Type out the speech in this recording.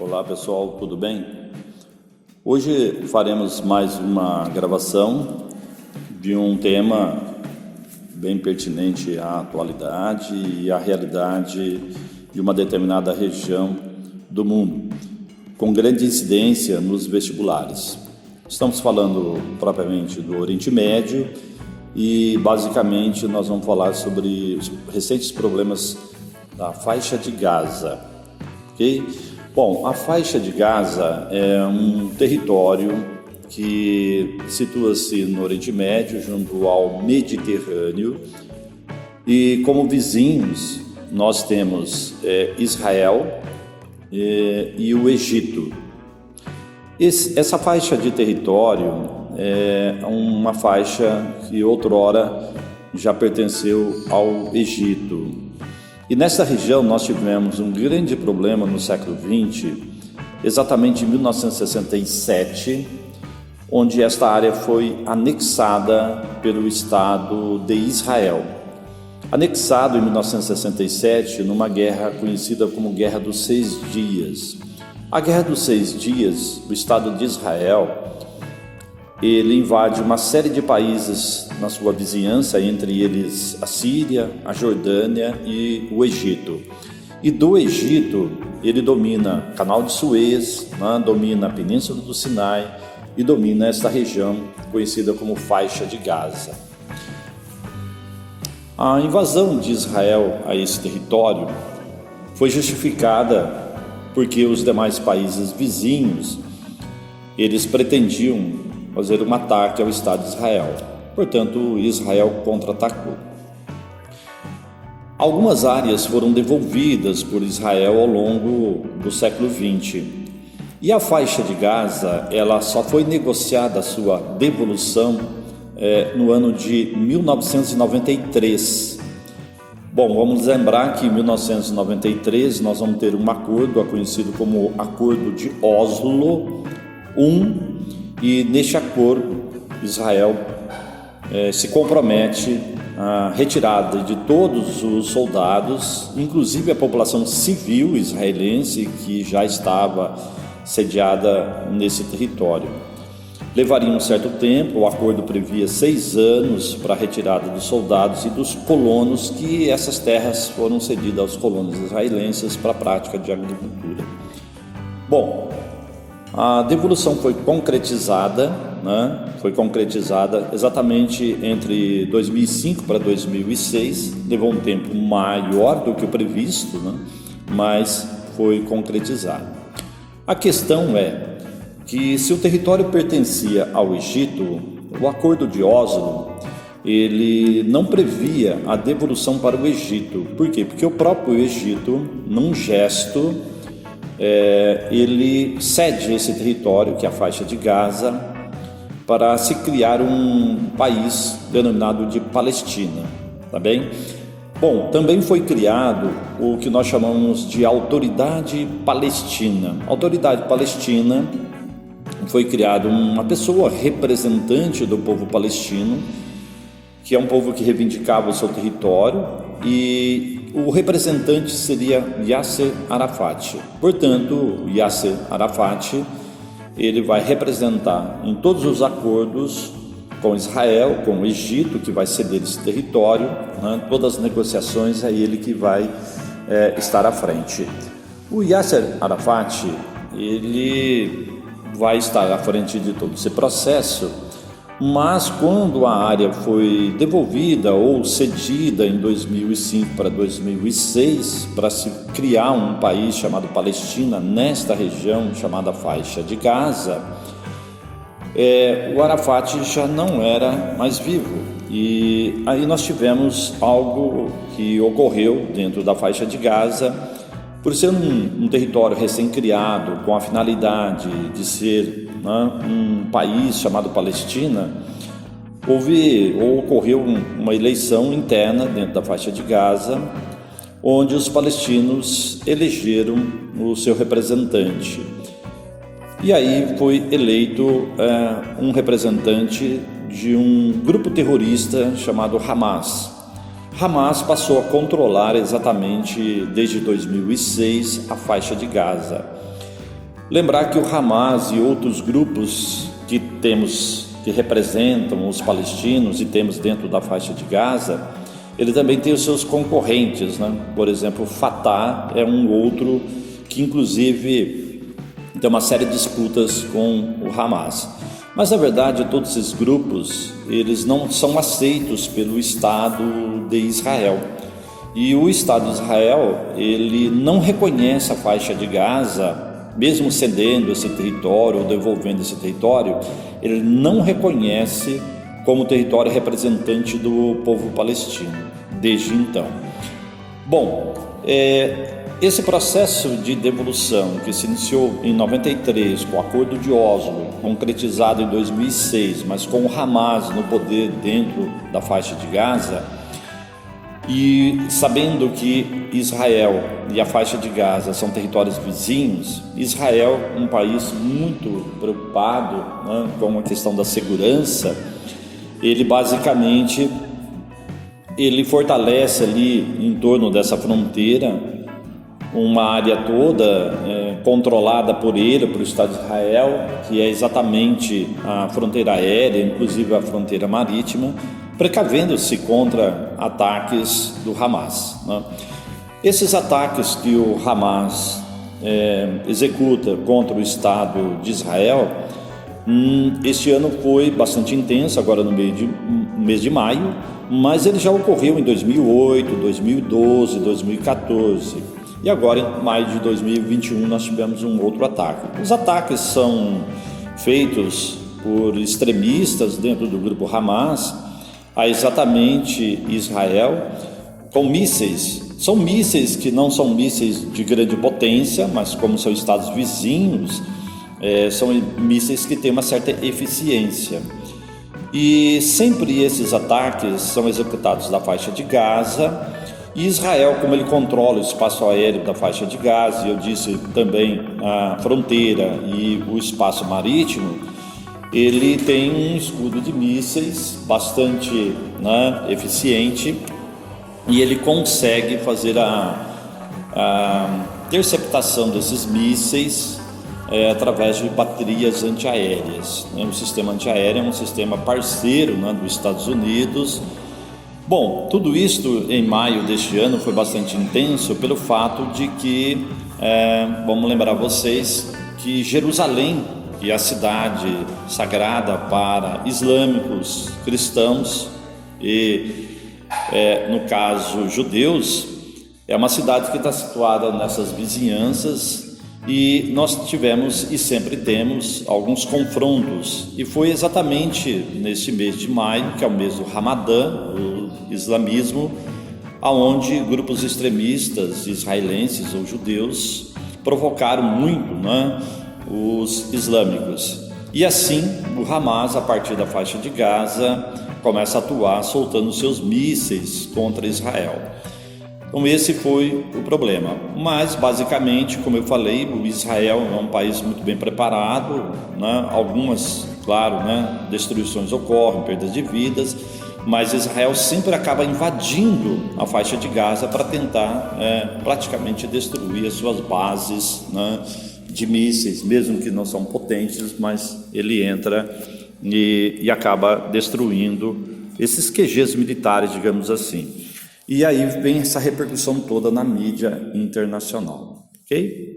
Olá pessoal, tudo bem? Hoje faremos mais uma gravação de um tema bem pertinente à atualidade e à realidade de uma determinada região do mundo, com grande incidência nos vestibulares. Estamos falando propriamente do Oriente Médio e basicamente nós vamos falar sobre os recentes problemas da faixa de Gaza, ok? Bom, a faixa de Gaza é um território que situa-se no Oriente Médio, junto ao Mediterrâneo, e como vizinhos nós temos Israel e o Egito. Essa faixa de território é uma faixa que outrora já pertenceu ao Egito. E nessa região nós tivemos um grande problema no século XX, exatamente em 1967, onde esta área foi anexada pelo Estado de Israel. Anexado em 1967 numa guerra conhecida como Guerra dos 6 Dias. A Guerra dos 6 Dias, o Estado de Israel, ele invade uma série de países na sua vizinhança, entre eles a Síria, a Jordânia e o Egito. E do Egito, ele domina o Canal de Suez, domina a Península do Sinai e domina esta região conhecida como Faixa de Gaza. A invasão de Israel a esse território foi justificada porque os demais países vizinhos, eles pretendiam fazer um ataque ao Estado de Israel. Portanto, Israel contra-atacou. Algumas áreas foram devolvidas por Israel ao longo do século XX. E a faixa de Gaza, ela só foi negociada a sua devolução no ano de 1993. Bom, vamos lembrar que em 1993 nós vamos ter um acordo, conhecido como Acordo de Oslo I, e neste acordo Israel se compromete à retirada de todos os soldados, inclusive a população civil israelense que já estava sediada nesse território. Levaria um certo tempo, o acordo previa 6 anos para a retirada dos soldados e dos colonos, que essas terras foram cedidas aos colonos israelenses para a prática de agricultura. Bom, a devolução foi concretizada, foi concretizada exatamente entre 2005 para 2006, levou um tempo maior do que o previsto, mas foi concretizado. A questão é que se o território pertencia ao Egito, o Acordo de Oslo, ele não previa a devolução para o Egito. Por quê? Porque o próprio Egito, num gesto, ele cede esse território, que é a faixa de Gaza, para se criar um país denominado de Palestina, tá bem? Bom, também foi criado o que nós chamamos de Autoridade Palestina. A Autoridade Palestina foi criada uma pessoa representante do povo palestino, que é um povo que reivindicava o seu território, e o representante seria Yasser Arafat. Portanto, Yasser Arafat, ele vai representar em todos os acordos com Israel, com o Egito, que vai ceder esse território, todas as negociações é ele que vai estar à frente. O Yasser Arafat, ele vai estar à frente de todo esse processo, mas quando a área foi devolvida ou cedida em 2005 para 2006 para se criar um país chamado Palestina nesta região chamada Faixa de Gaza, o Arafat já não era mais vivo. E aí nós tivemos algo que ocorreu dentro da Faixa de Gaza. Por ser um território recém-criado, com a finalidade de ser um país chamado Palestina, ocorreu uma eleição interna dentro da faixa de Gaza, onde os palestinos elegeram o seu representante. E aí foi eleito um representante de um grupo terrorista chamado Hamas. Hamas passou a controlar exatamente desde 2006 a faixa de Gaza. Lembrar que o Hamas e outros grupos que representam os palestinos e temos dentro da faixa de Gaza, ele também tem os seus concorrentes, né? Por exemplo, o Fatah é um outro que inclusive tem uma série de disputas com o Hamas. Mas na verdade todos esses grupos, eles não são aceitos pelo Estado de Israel. E o Estado de Israel, ele não reconhece a faixa de Gaza, mesmo cedendo esse território ou devolvendo esse território, ele não reconhece como território representante do povo palestino, desde então. Bom, esse processo de devolução que se iniciou em 93 com o Acordo de Oslo, concretizado em 2006, mas com o Hamas no poder dentro da faixa de Gaza, e sabendo que Israel e a faixa de Gaza são territórios vizinhos, Israel, um país muito preocupado, né, com a questão da segurança, ele basicamente fortalece ali em torno dessa fronteira uma área toda controlada por ele, por o Estado de Israel, que é exatamente a fronteira aérea, inclusive a fronteira marítima, precavendo-se contra ataques do Hamas, né? Esses ataques que o Hamas executa contra o Estado de Israel, este ano foi bastante intenso, agora no mês de maio, mas ele já ocorreu em 2008, 2012, 2014 e agora em maio de 2021 nós tivemos um outro ataque. Os ataques são feitos por extremistas dentro do grupo Hamas a exatamente Israel com mísseis. São mísseis que não são mísseis de grande potência, mas como são estados vizinhos, são mísseis que têm uma certa eficiência. E sempre esses ataques são executados na faixa de Gaza. E Israel, como ele controla o espaço aéreo da faixa de Gaza, e eu disse também a fronteira e o espaço marítimo, ele tem um escudo de mísseis bastante, né, eficiente, e ele consegue fazer a interceptação desses mísseis através de baterias antiaéreas. O sistema antiaéreo é um sistema parceiro, né, dos Estados Unidos. Bom, tudo isso em maio deste ano foi bastante intenso pelo fato de que, vamos lembrar vocês, que Jerusalém, que é a cidade sagrada para islâmicos, cristãos e, no caso, judeus, é uma cidade que está situada nessas vizinhanças e nós tivemos e sempre temos alguns confrontos. E foi exatamente nesse mês de maio, que é o mês do Ramadã, o islamismo, aonde grupos extremistas israelenses ou judeus provocaram muito, né, os islâmicos. E assim o Hamas, a partir da faixa de Gaza, começa a atuar soltando seus mísseis contra Israel. Então esse foi o problema. Mas basicamente, como eu falei, o Israel é um país muito bem preparado, né? Algumas, claro, né, destruições ocorrem, perdas de vidas, mas Israel sempre acaba invadindo a faixa de Gaza para tentar praticamente destruir as suas bases, né, de mísseis, mesmo que não são potentes, mas ele entra e acaba destruindo esses QGs militares, digamos assim. E aí vem essa repercussão toda na mídia internacional, ok?